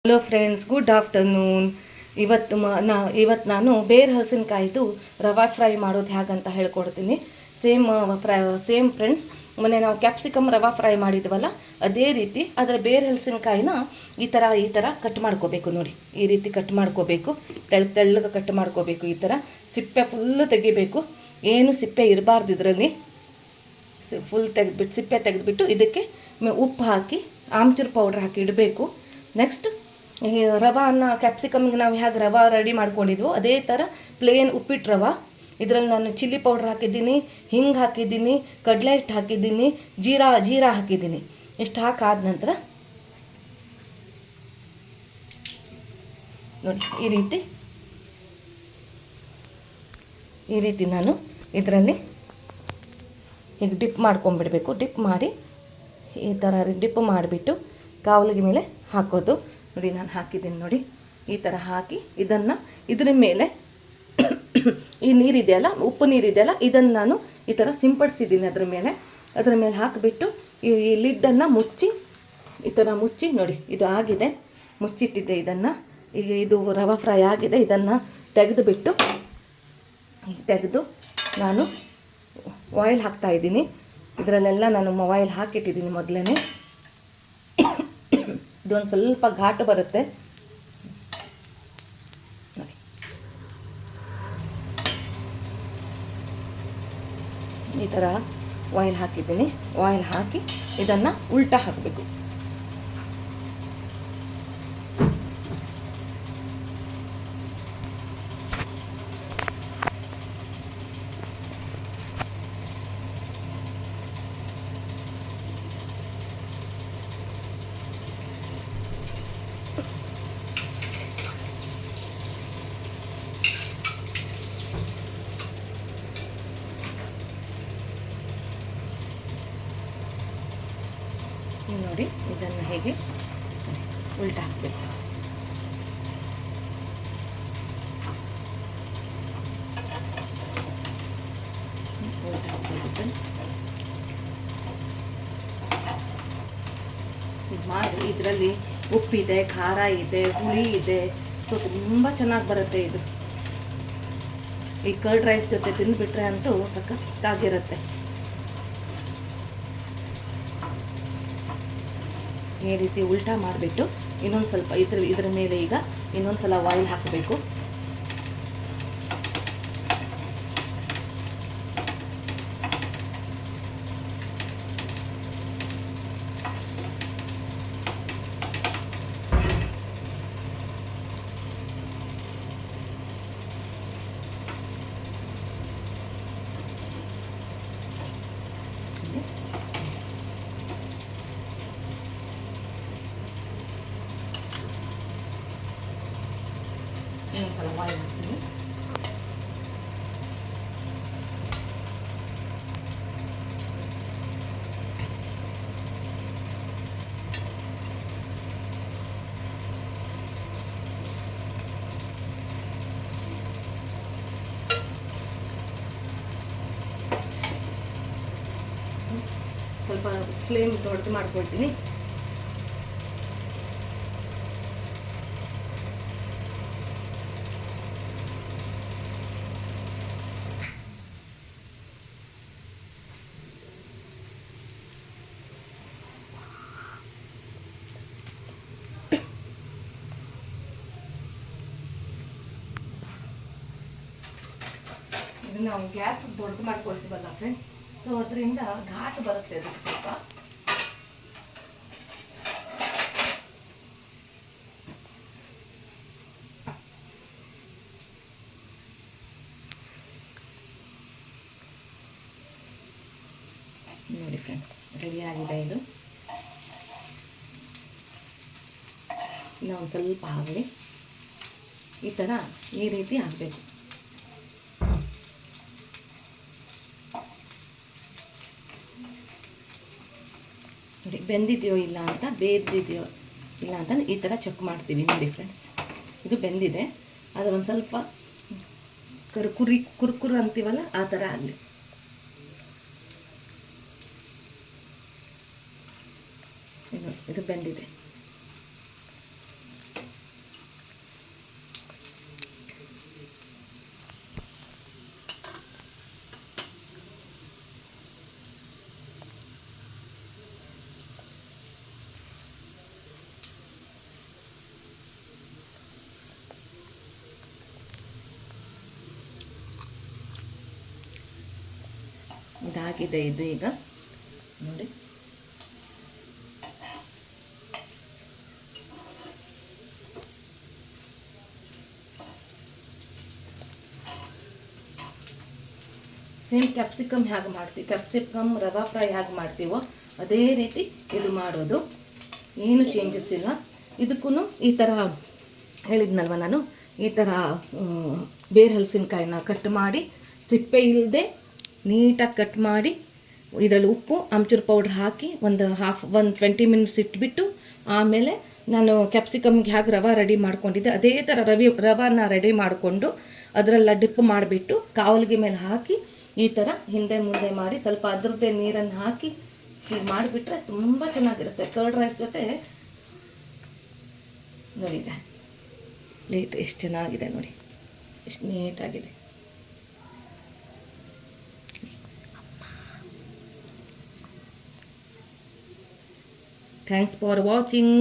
Hello friends, good afternoon. ಇವತ್ತು ನಾನು ಬೇರೆ ಹಲಸಿನಕಾಯಿದು ರವಾ ಫ್ರೈ ಮಾಡೋದು ಹೇಗಂತ ಹೇಳ್ಕೊಡ್ತೀನಿ. ಸೇಮ್ ಫ್ರೆಂಡ್ಸ್, ಮೊನ್ನೆ ನಾವು ಕ್ಯಾಪ್ಸಿಕಮ್ ರವಾ ಫ್ರೈ ಮಾಡಿದ್ವಲ್ಲ, ಅದೇ ರೀತಿ ಅದರ ಬೇರೆ ಹಲಸಿನಕಾಯಿನ ಈ ಥರ ಕಟ್ ಮಾಡ್ಕೋಬೇಕು. ನೋಡಿ, ಈ ರೀತಿ ಕಟ್ ಮಾಡ್ಕೋಬೇಕು. ತೆಳ್ಳಗೆ ಕಟ್ ಮಾಡ್ಕೋಬೇಕು. ಈ ಥರ ಸಿಪ್ಪೆ ಫುಲ್ಲು ತೆಗಿಬೇಕು. ಏನು ಸಿಪ್ಪೆ ಇರಬಾರ್ದು ಇದರಲ್ಲಿ. ಫುಲ್ ಸಿಪ್ಪೆ ತೆಗೆದುಬಿಟ್ಟು ಇದಕ್ಕೆ ಉಪ್ಪು ಹಾಕಿ ಆಮ್ಚೂರು ಪೌಡ್ರ್ ಹಾಕಿ ಇಡಬೇಕು. ನೆಕ್ಸ್ಟ್ ಈ ರವಾನ ಕ್ಯಾಪ್ಸಿಕಮ್ಗೆ ನಾವು ಹೇಗೆ ರವಾ ರೆಡಿ ಮಾಡ್ಕೊಂಡಿದ್ವೋ ಅದೇ ಥರ ಪ್ಲೇನ್ ಉಪ್ಪಿಟ್ಟು ರವಾ. ಇದರಲ್ಲಿ ನಾನು ಚಿಲ್ಲಿ ಪೌಡ್ರ್ ಹಾಕಿದ್ದೀನಿ, ಹಿಂಗೆ ಹಾಕಿದ್ದೀನಿ, ಕಡಲೆ ಹಿಟ್ಟು ಹಾಕಿದ್ದೀನಿ, ಜೀರಾ ಹಾಕಿದ್ದೀನಿ. ಇಷ್ಟು ಹಾಕಾದ ನಂತರ ನೋಡಿ, ಈ ರೀತಿ ನಾನು ಇದರಲ್ಲಿ ಹೀಗೆ ಡಿಪ್ ಮಾಡ್ಕೊಂಡ್ಬಿಡಬೇಕು. ಡಿಪ್ ಮಾಡಿ ಈ ಥರ ಡಿಪ್ ಮಾಡಿಬಿಟ್ಟು ಕಾವಲಿಗೆ ಮೇಲೆ ಹಾಕೋದು. ನೋಡಿ, ನಾನು ಹಾಕಿದ್ದೀನಿ. ನೋಡಿ, ಈ ಥರ ಹಾಕಿ ಇದ್ರ ಮೇಲೆ ಈ ನೀರಿದೆಯಲ್ಲ, ಉಪ್ಪು ನೀರಿದೆಯಲ್ಲ, ಇದನ್ನು ನಾನು ಈ ಥರ ಸಿಂಪಡಿಸಿದ್ದೀನಿ. ಅದರ ಮೇಲೆ ಹಾಕಿಬಿಟ್ಟು ಈ ಲಿಡ್ಡನ್ನು ಮುಚ್ಚಿ ಈ ಥರ ಮುಚ್ಚಿ, ನೋಡಿ ಇದು ಆಗಿದೆ, ಮುಚ್ಚಿಟ್ಟಿದ್ದೆ ಇದನ್ನು. ಈಗ ಇದು ರವಾ ಫ್ರೈ ಆಗಿದೆ. ಇದನ್ನು ತೆಗೆದು ನಾನು ಆಯಿಲ್ ಹಾಕ್ತಾಯಿದ್ದೀನಿ. ಇದರಲ್ಲೆಲ್ಲ ನಾನು ಆಯಿಲ್ ಹಾಕಿಟ್ಟಿದ್ದೀನಿ ಮೊದಲೇ. ಇದೊಂದು ಸ್ವಲ್ಪ ಘಾಟು ಬರುತ್ತೆ ನೋಡಿ. ಈ ಥರ ಆಯಿಲ್ ಹಾಕಿದ್ದೀನಿ. ಆಯಿಲ್ ಹಾಕಿ ಇದನ್ನು ಉಲ್ಟಾ ಹಾಕಬೇಕು. ನೋಡಿ, ಇದನ್ನು ಹೇಗೆ ಉಲ್ಟಾ ಹಾಕಬೇಕು. ಇದು ಮಾಡಿ ಇದರಲ್ಲಿ ಉಪ್ಪಿದೆ, ಖಾರ ಇದೆ, ಹುಳಿ ಇದೆ. ಸೊ ತುಂಬ ಚೆನ್ನಾಗಿ ಬರುತ್ತೆ ಇದು. ಈ ಕರ್ಡ್ ರೈಸ್ ಜೊತೆ ತಿಂದುಬಿಟ್ರೆ ಅಂತೂ ಸಖತ್ತಾಗಿರುತ್ತೆ. ಈ ರೀತಿ ಉಲ್ಟಾ ಮಾಡಿಬಿಟ್ಟು ಇನ್ನೊಂದು ಸ್ವಲ್ಪ ಇದರ ಮೇಲೆ ಈಗ ಇನ್ನೊಂದು ಸಲ ಆಯಿಲ್ ಹಾಕಬೇಕು. ಇನ್ನೊಂದ್ಸಲ ಆಯಿಲ್ ಹಾಕ್ತೀನಿ. ಸ್ವಲ್ಪ ಫ್ಲೇಮ್ ದೊಡ್ಡದು ಮಾಡ್ಕೊಳ್ತೀನಿ. ನಾವು ಗ್ಯಾಸ್ ದೊಡ್ಡದು ಮಾಡ್ಕೊಳ್ತೀವಲ್ಲ ಫ್ರೆಂಡ್ಸ್, ಸೊ ಅದರಿಂದ ಘಾಟ್ ಬರುತ್ತೆ ಅದಕ್ಕೆ ಸ್ವಲ್ಪ. ನೋಡಿ ಫ್ರೆಂಡ್ಸ್, ರೆಡಿಯಾಗಿದೆ ಇದು. ಇನ್ನೊಂದು ಸ್ವಲ್ಪ ಆಗಲಿ. ಈ ರೀತಿ ಆಗಬೇಕು. ನೋಡಿ, ಬೆಂದಿದೆಯೋ ಇಲ್ಲ ಅಂತ, ಬೇಯ್ದಿದೆಯೋ ಇಲ್ಲ ಅಂತ ಈ ಥರ ಚೆಕ್ ಮಾಡ್ತೀವಿ. ನೋಡಿ ಫ್ರೆಂಡ್ಸ್, ಇದು ಬೆಂದಿದೆ. ಆದರೆ ಒಂದು ಸ್ವಲ್ಪ ಕುರ್ಕುರು ಅಂತೀವಲ್ಲ, ಆ ಥರ ಆಗಲಿ. ಇದು ಬೆಂದಿದೆ. ಆಗಿದೆ ಇದು ಈಗ ನೋಡಿ. ಸೇಮ್ ಕ್ಯಾಪ್ಸಿಕಮ್ ಹೇಗೆ ಮಾಡ್ತೀವಿ, ಕ್ಯಾಪ್ಸಿಕಮ್ ರವಾ ಫ್ರೈ ಹೇಗೆ ಮಾಡ್ತೀವೋ ಅದೇ ರೀತಿ ಇದು ಮಾಡೋದು, ಏನು ಚೇಂಜಸ್ ಇಲ್ಲ. ಇದಕ್ಕೂ ಈ ಥರ ಹೇಳಿದ್ನಲ್ವ ನಾನು, ಈ ಥರ ಬೇರೆ ಹಲಸಿನಕಾಯಿನ ಕಟ್ ಮಾಡಿ ಸಿಪ್ಪೆ ಇಲ್ಲದೆ ನೀಟಾಗಿ ಕಟ್ ಮಾಡಿ ಇದರಲ್ಲಿ ಉಪ್ಪು ಆಮ್ಚೂರು ಪೌಡ್ರ್ ಹಾಕಿ ಒಂದು 20 ಮಿನಿಟ್ಸ್ ಇಟ್ಬಿಟ್ಟು ಆಮೇಲೆ ನಾನು ಕ್ಯಾಪ್ಸಿಕಮ್ಗೆ ಹೇಗೆ ರವಾ ರೆಡಿ ಮಾಡ್ಕೊಂಡಿದ್ದೆ ಅದೇ ಥರ ರವಾನ ರೆಡಿ ಮಾಡಿಕೊಂಡು ಅದರೆಲ್ಲ ಡಿಪ್ ಮಾಡಿಬಿಟ್ಟು ಕಾವಲಿಗೆ ಮೇಲೆ ಹಾಕಿ ಈ ಥರ ಹಿಂದೆ ಮುಂದೆ ಮಾಡಿ ಸ್ವಲ್ಪ ಅದರದ್ದೇ ನೀರನ್ನು ಹಾಕಿ ಹೀಗೆ ಮಾಡಿಬಿಟ್ರೆ ತುಂಬ ಚೆನ್ನಾಗಿರುತ್ತೆ. ಕರ್ಡ್ ರೈಸ್ ಜೊತೆ ನೋಡಿ ಪ್ಲೇಟ್ ಎಷ್ಟು ಚೆನ್ನಾಗಿದೆ ನೋಡಿ, ಎಷ್ಟು ನೀಟಾಗಿದೆ. Thanks for watching.